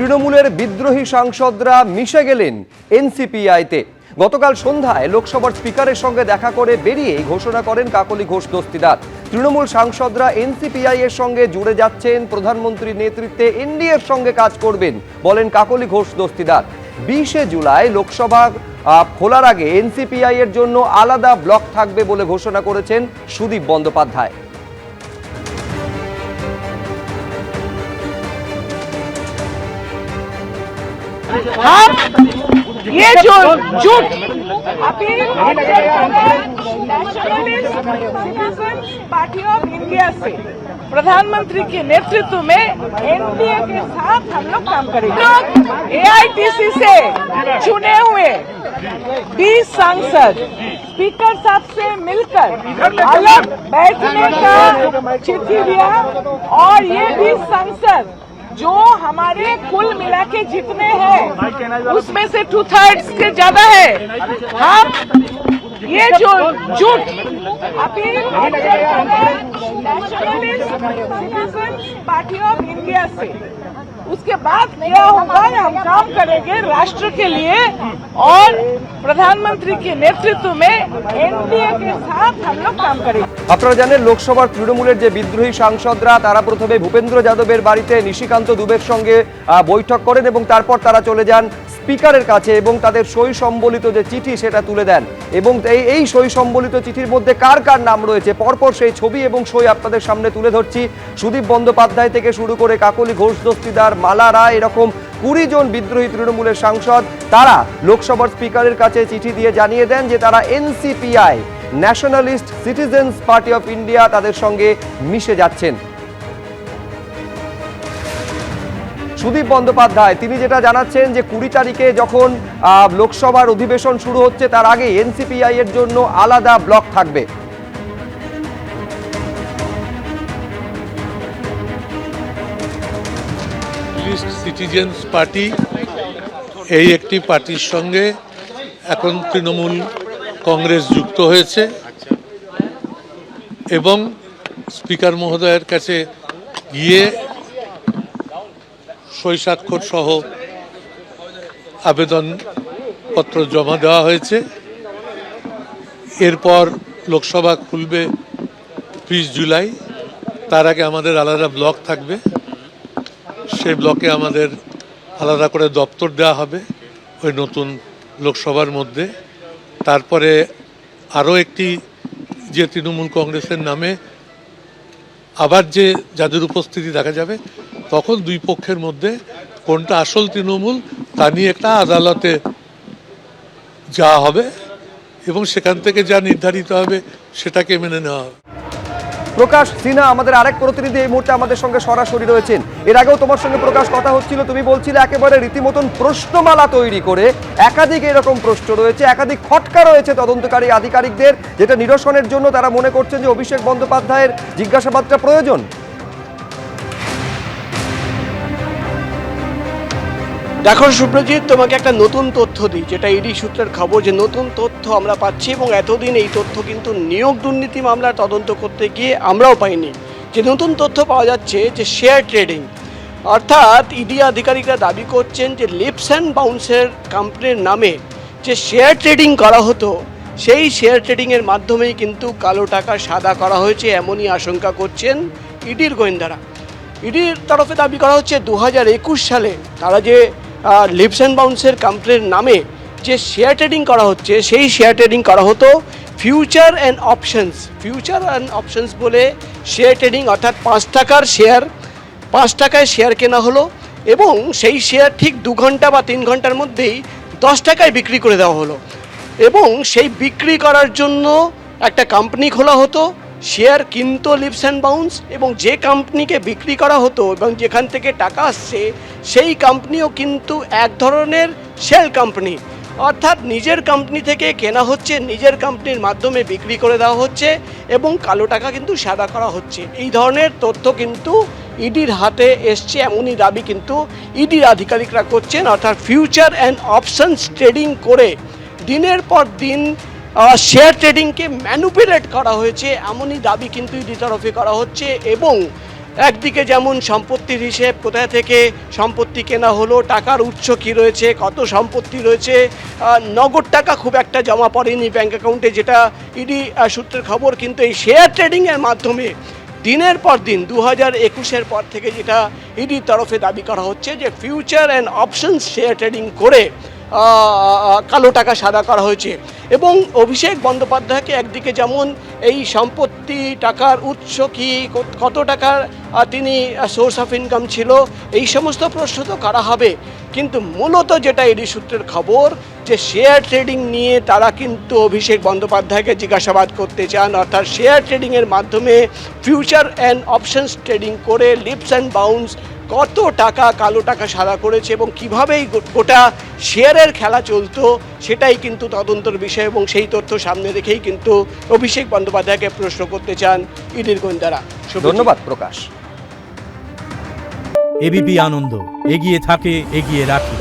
তৃণমূলের বিদ্রোহী সাংসদরা মিশে গেলেন এনসিপিআইতে। গতকাল সন্ধ্যায় লোকসভার স্পিকারের সঙ্গে দেখা করে বেরিয়ে ঘোষণা করেন কাকলি ঘোষ দস্তিদার। তৃণমূল সাংসদরা এনসিপিআই এর সঙ্গে জুড়ে যাচ্ছেন, প্রধানমন্ত্রীর নেতৃত্বে এনডিএর সঙ্গে কাজ করবেন বলেন কাকলি ঘোষ দস্তিদার। 20শে জুলাই লোকসভা খোলার আগে এনসিপিআই এর জন্য আলাদা ব্লক থাকবে বলে ঘোষণা করেছেন সুদীপ বন্দ্যোপাধ্যায়। हम ये जो झूठ अपील पार्टी ऑफ इंडिया से प्रधानमंत्री के नेतृत्व में एनडीए के साथ हम लोग काम करेंगे। एआईटीसी से चुने हुए 20 सांसद स्पीकर साहब से मिलकर अलग बैठने का चिट्ठी दिया और ये 20 सांसद जो हमारे कुल मिला के जितने हैं उसमें से 2/3 से ज्यादा है। हम ये जो झूठ अपील पार्टी ऑफ इंडिया से उसके बाद क्या होगा, हम काम करेंगे राष्ट्र के लिए और प्रधानमंत्री के नेतृत्व में एनडीए के साथ हम लोग काम करेंगे। আপনারা জানেন লোকসভার তৃণমূলের যে বিদ্রোহী সাংসদরা তারা প্রথমে ভূপেন্দ্র যাদবের বাড়িতে নিশিকান্ত দুবের সঙ্গে বৈঠক করেন এবং তারপর তারা চলে যান স্পিকারের কাছে এবং তাদের সই সম্বলিত যে চিঠি সেটা তুলে দেন। এবং এই সই সম্বলিত চিঠির মধ্যে কার কার নাম রয়েছে পরপর সেই ছবি এবং সই আপনাদের সামনে তুলে ধরছি। সুদীপ বন্দ্যোপাধ্যায় থেকে শুরু করে কাকলি ঘোষ দস্তিদার, মালা রায়, এরকম 20 জন বিদ্রোহী তৃণমূলের সাংসদ তারা লোকসভার স্পিকারের কাছে চিঠি দিয়ে জানিয়ে দেন যে তারা NCPI Nationalist Citizens Party of India তাদের সঙ্গে মিশে যাচ্ছেন। সুদীপ বন্দ্যোপাধ্যায় তিনি যেটা জানাচ্ছেন যে 20 তারিখে যখন লোকসভার অধিবেশন শুরু হচ্ছে তার আগে এনসিপিআই এর জন্য আলাদা ব্লক থাকবে। সিটিজেন্স পার্টি এই একটি পার্টির সঙ্গে এখন তৃণমূল কংগ্রেস যুক্ত হয়েছে এবং স্পিকার মহোদয়ের কাছে গিয়ে সই স্বাক্ষর সহ আবেদনপত্র জমা দেওয়া হয়েছে। এরপর লোকসভা খুলবে 20 জুলাই, তার আগে আমাদের আলাদা ব্লক থাকবে। সেই ব্লকে আমাদের আলাদা করে দপ্তর দেওয়া হবে ওই নতুন লোকসভার মধ্যে। তারপরে আরও একটি যে তৃণমূল কংগ্রেসের নামে আবার যে যাদের উপস্থিতি দেখা যাবে, তখন দুই পক্ষের মধ্যে কোনটা আসল তৃণমূল তা নিয়ে একটা আদালতে যাওয়া হবে এবং সেখান থেকে যা নির্ধারিত হবে সেটাকে মেনে নেওয়া হবে। প্রকাশ সিনহা আমাদের আরেক প্রতিনিধি এই মুহূর্তে আমাদের সঙ্গে সরাসরি রয়েছেন। এর আগেও তোমার সঙ্গে প্রকাশ কথা হচ্ছিল, তুমি বলছিলে একেবারে রীতিমতন প্রশ্নমালা তৈরি করে একাধিক এরকম প্রশ্ন রয়েছে, একাধিক খটকা রয়েছে তদন্তকারী আধিকারিকদের, যেটা নিরসনের জন্য তারা মনে করছেন যে অভিষেক বন্দ্যোপাধ্যায়ের জিজ্ঞাসাবাদটা প্রয়োজন। দেখো সুপ্রজিৎ, তোমাকে একটা নতুন তথ্য দিই, যেটা ইডি সূত্রের খবর, যে নতুন তথ্য আমরা পাচ্ছি এবং এতদিন এই তথ্য কিন্তু নিয়োগ দুর্নীতি মামলার তদন্ত করতে গিয়ে আমরাও পাইনি। যে নতুন তথ্য পাওয়া যাচ্ছে যে শেয়ার ট্রেডিং, অর্থাৎ ইডি আধিকারিকরা দাবি করছেন যে লিপস অ্যান্ড বাউন্সের কোম্পানির নামে যে শেয়ার ট্রেডিং করা হতো, সেই শেয়ার ট্রেডিংয়ের মাধ্যমেই কিন্তু কালো টাকা সাদা করা হয়েছে, এমনই আশঙ্কা করছেন ইডির গোয়েন্দারা। ইডির তরফে দাবি করা হচ্ছে 2021 সালে তারা যে লিপস অ্যান্ড বাউন্সের কোম্পানির নামে যে শেয়ার ট্রেডিং করা হচ্ছে, সেই শেয়ার ট্রেডিং করা হতো ফিউচার অ্যান্ড অপশনস বলে শেয়ার ট্রেডিং, অর্থাৎ 5 টাকার শেয়ার 5 টাকায় শেয়ার কেনা হলো এবং সেই শেয়ার ঠিক 2 ঘন্টা বা 3 ঘন্টার মধ্যেই 10 টাকায় বিক্রি করে দেওয়া হলো এবং সেই বিক্রি করার জন্য একটা কোম্পানি খোলা হতো, শেয়ার কিনতো লিপস অ্যান্ড বাউন্স এবং যে কোম্পানিকে বিক্রি করা হতো এবং যেখান থেকে টাকা আসছে সেই কোম্পানিও কিন্তু এক ধরনের শেল কোম্পানি, অর্থাৎ নিজের কোম্পানি থেকে কেনা হচ্ছে, নিজের কোম্পানির মাধ্যমে বিক্রি করে দেওয়া হচ্ছে এবং কালো টাকা কিন্তু সাদা করা হচ্ছে। এই ধরনের তথ্য কিন্তু ইডির হাতে এসছে, এমনই দাবি কিন্তু ইডির আধিকারিকরা করছেন। অর্থাৎ ফিউচার অ্যান্ড অপশনস ট্রেডিং করে দিনের পর দিন শেয়ার ট্রেডিংকে ম্যানুপুলেট করা হয়েছে, এমনই দাবি কিন্তু ইডি তরফে করা হচ্ছে এবং একদিকে যেমন সম্পত্তির হিসেব, কোথায় থেকে সম্পত্তি কেনা হলো, টাকার উৎস কী রয়েছে, কত সম্পত্তি রয়েছে, নগদ টাকা খুব একটা জমা পড়েনি ব্যাঙ্ক অ্যাকাউন্টে, যেটা ইডি সূত্রের খবর। কিন্তু এই শেয়ার ট্রেডিংয়ের মাধ্যমে দিনের পর দিন 2021-এর পর থেকে যেটা ইডির তরফে দাবি করা হচ্ছে যে future and options share trading করে কালো টাকা সাদা করা হয়েছে। এবং অভিষেক বন্দ্যোপাধ্যায়কে একদিকে যেমন এই সম্পত্তি, টাকার উৎস কি, কত টাকার তিনি সোর্স অফ ইনকাম ছিল, এই সমস্ত প্রশ্ন তো করা হবে, কিন্তু মূলত যেটা ইডি সূত্রের খবর যে শেয়ার ট্রেডিং নিয়ে তারা কিন্তু অভিষেক বন্দ্যোপাধ্যায়কে জিজ্ঞাসাবাদ করতে চান। অর্থাৎ শেয়ার ট্রেডিংয়ের মাধ্যমে ফিউচার অ্যান্ড অপশনস ট্রেডিং করে লিপস অ্যান্ড বাউন্স কত টাকা কালো টাকা সাদা করেছে এবং কীভাবে এই গোটা শেয়ারের খেলা চলতো, সেটাই কিন্তু তদন্তর বিষয়। এবং সেই তথ্য সামনে রেখেই কিন্তু অভিষেক বন্দ্যোপাধ্যায়কে প্রশ্ন করতে চান ইডির গোয়েন্দারা। ধন্যবাদ প্রকাশ। এবিপি আনন্দ, এগিয়ে থাকে, এগিয়ে রাখে।